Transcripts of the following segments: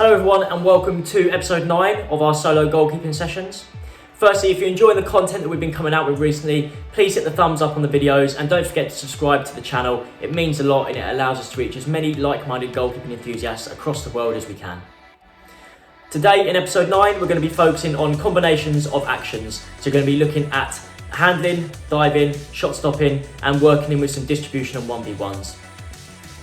Hello everyone and welcome to episode 9 of our solo goalkeeping sessions. Firstly, if you're enjoying the content that we've been coming out with recently, please hit the thumbs up on the videos and don't forget to subscribe to the channel. It means a lot and it allows us to reach as many like-minded goalkeeping enthusiasts across the world as we can. Today in episode 9, we're going to be focusing on combinations of actions. So we're going to be looking at handling, diving, shot stopping and working in with some distribution and 1v1s.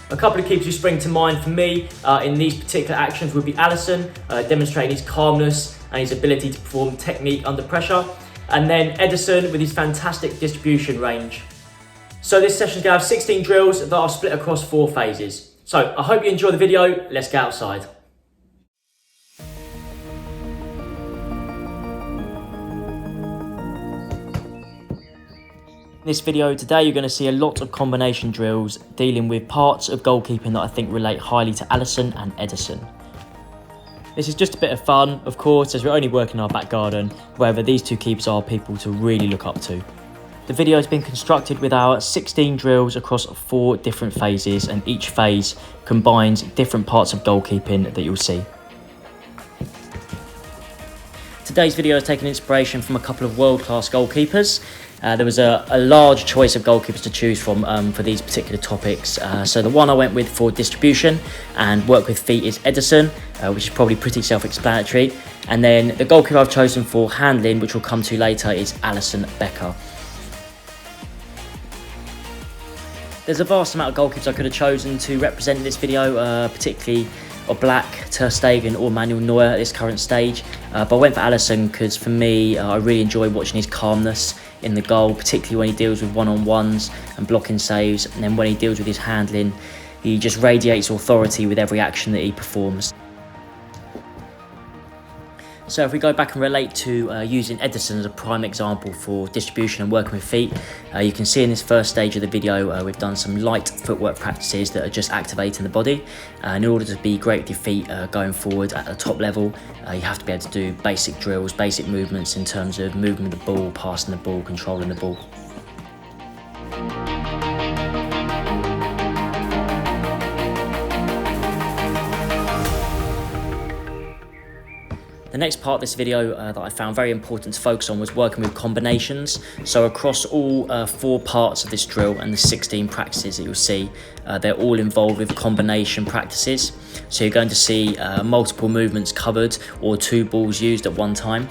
A couple of keepers who spring to mind for me in these particular actions would be Alisson, demonstrating his calmness and his ability to perform technique under pressure, and then Ederson with his fantastic distribution range. So this session is going to have 16 drills that are split across 4 phases. So I hope you enjoy the video. Let's get outside. In this video today, you're going to see a lot of combination drills dealing with parts of goalkeeping that I think relate highly to Alisson and Ederson. This is just a bit of fun, of course, as we're only working in our back garden. However, these two keepers are people to really look up to. The video has been constructed with our 16 drills across 4 different phases, and each phase combines different parts of goalkeeping that you'll see. Today's video has taken inspiration from a couple of world-class goalkeepers. There was a large choice of goalkeepers to choose from for these particular topics. So the one I went with for distribution and work with feet is Ederson, which is probably pretty self-explanatory. And then the goalkeeper I've chosen for handling, which we'll come to later, is Alisson Becker. There's a vast amount of goalkeepers I could have chosen to represent in this video, particularly Black, Ter Stegen or Manuel Neuer at this current stage. But I went for Alisson because for me, I really enjoy watching his calmness in the goal, particularly when he deals with one-on-ones and blocking saves, and then when he deals with his handling, he just radiates authority with every action that he performs. So if we go back and relate to using Ederson as a prime example for distribution and working with feet, you can see in this first stage of the video we've done some light footwork practices that are just activating the body. And in order to be great with your feet going forward at the top level, you have to be able to do basic drills, basic movements in terms of moving the ball, passing the ball, controlling the ball. The next part of this video that I found very important to focus on was working with combinations. So across all 4 parts of this drill and the 16 practices that you'll see, they're all involved with combination practices. So you're going to see multiple movements covered or 2 balls used at one time.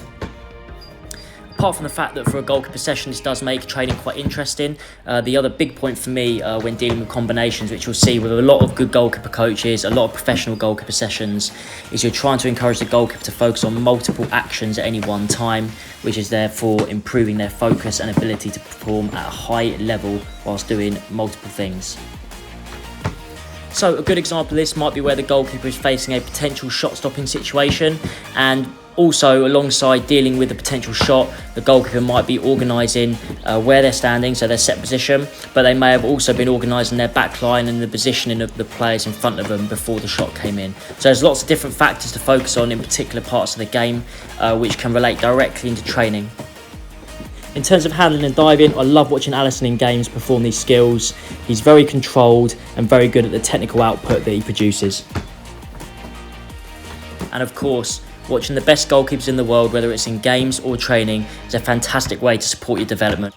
Apart from the fact that for a goalkeeper session this does make training quite interesting, the other big point for me when dealing with combinations, which you'll see with a lot of good goalkeeper coaches, a lot of professional goalkeeper sessions, is you're trying to encourage the goalkeeper to focus on multiple actions at any one time, which is therefore improving their focus and ability to perform at a high level whilst doing multiple things. So a good example of this might be where the goalkeeper is facing a potential shot-stopping situation, and also alongside dealing with the potential shot, the goalkeeper might be organising where they're standing, so their set position, but they may have also been organising their back line and the positioning of the players in front of them before the shot came in. So there's lots of different factors to focus on in particular parts of the game, which can relate directly into training. In terms of handling and diving, I love watching Alisson in games perform these skills. He's very controlled and very good at the technical output that he produces. And of course, watching the best goalkeepers in the world, whether it's in games or training, is a fantastic way to support your development.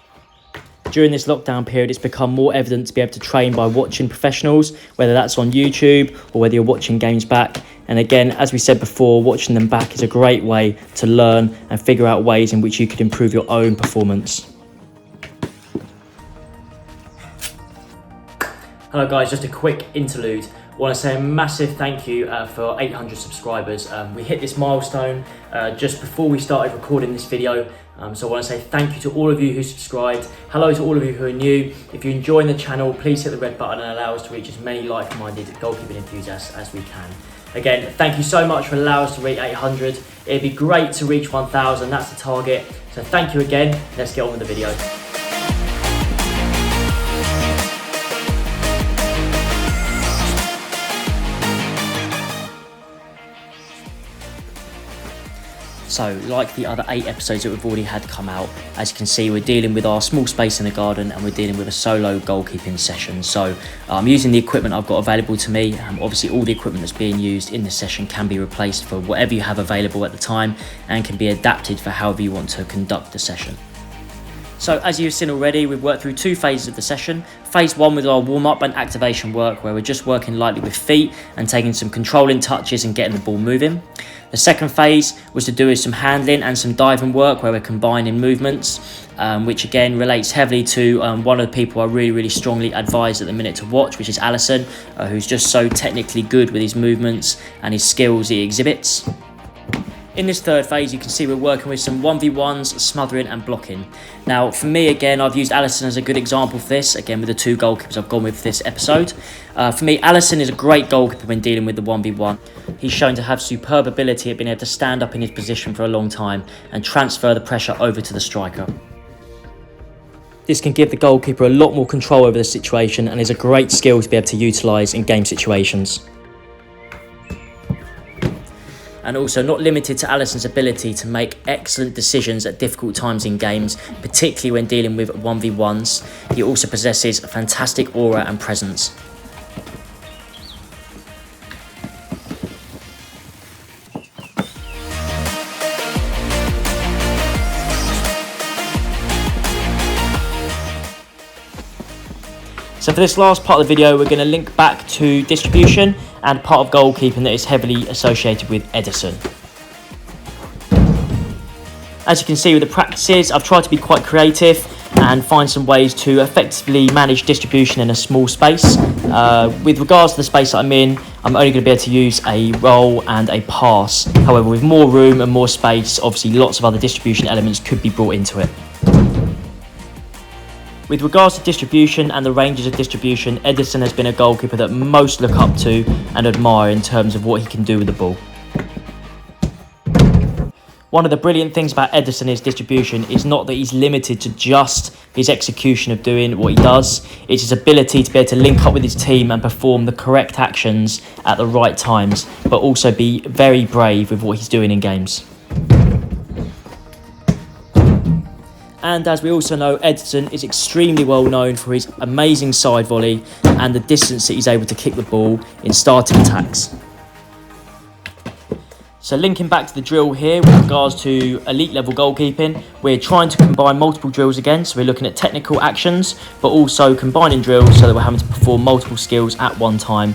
During this lockdown period, it's become more evident to be able to train by watching professionals, whether that's on YouTube or whether you're watching games back. And again, as we said before, watching them back is a great way to learn and figure out ways in which you could improve your own performance. Hello guys, just a quick interlude. I want to say a massive thank you for 800 subscribers. We hit this milestone just before we started recording this video. So I want to say thank you to all of you who subscribed. Hello to all of you who are new. If you're enjoying the channel, please hit the red button and allow us to reach as many like-minded goalkeeping enthusiasts as we can. Again, thank you so much for allowing us to reach 800. It'd be great to reach 1,000, that's the target. So thank you again. Let's get on with the video. So, like the other 8 episodes that we've already had come out, as you can see, we're dealing with our small space in the garden and we're dealing with a solo goalkeeping session. So, I'm using the equipment I've got available to me. Obviously, all the equipment that's being used in this session can be replaced for whatever you have available at the time and can be adapted for however you want to conduct the session. So as you've seen already, we've worked through 2 phases of the session. Phase 1 with our warm-up and activation work, where we're just working lightly with feet and taking some controlling touches and getting the ball moving. The second phase was to do with some handling and some diving work, where we're combining movements, which again relates heavily to one of the people I really strongly advise at the minute to watch, which is Alisson, who's just so technically good with his movements and his skills he exhibits. In this third phase, you can see we're working with some 1v1s, smothering and blocking. Now, for me, again, I've used Alisson as a good example for this, again, with the 2 goalkeepers I've gone with for this episode. For me, Alisson is a great goalkeeper when dealing with the 1v1. He's shown to have superb ability at being able to stand up in his position for a long time and transfer the pressure over to the striker. This can give the goalkeeper a lot more control over the situation and is a great skill to be able to utilise in game situations. And also not limited to Alisson's ability to make excellent decisions at difficult times in games, particularly when dealing with 1v1s. He also possesses a fantastic aura and presence. So for this last part of the video, we're going to link back to distribution and part of goalkeeping that is heavily associated with Ederson. As you can see with the practices, I've tried to be quite creative and find some ways to effectively manage distribution in a small space. With regards to the space that I'm in, I'm only going to be able to use a roll and a pass. However, with more room and more space, obviously lots of other distribution elements could be brought into it. With regards to distribution and the ranges of distribution, Ederson has been a goalkeeper that most look up to and admire in terms of what he can do with the ball. One of the brilliant things about Ederson is distribution is not that he's limited to just his execution of doing what he does. It's his ability to be able to link up with his team and perform the correct actions at the right times, but also be very brave with what he's doing in games. And as we also know, Ederson is extremely well known for his amazing side volley and the distance that he's able to kick the ball in starting attacks. So linking back to the drill here with regards to elite level goalkeeping, we're trying to combine multiple drills again. So we're looking at technical actions, but also combining drills so that we're having to perform multiple skills at one time.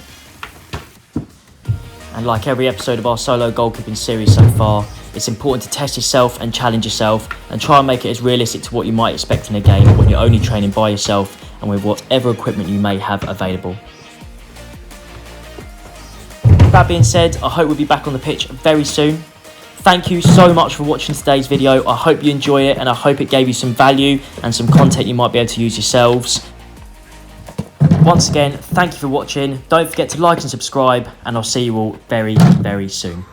And like every episode of our solo goalkeeping series so far, it's important to test yourself and challenge yourself and try and make it as realistic to what you might expect in a game when you're only training by yourself and with whatever equipment you may have available. That being said, I hope we'll be back on the pitch very soon. Thank you so much for watching today's video. I hope you enjoy it and I hope it gave you some value and some content you might be able to use yourselves. Once again, thank you for watching. Don't forget to like and subscribe, and I'll see you all very soon.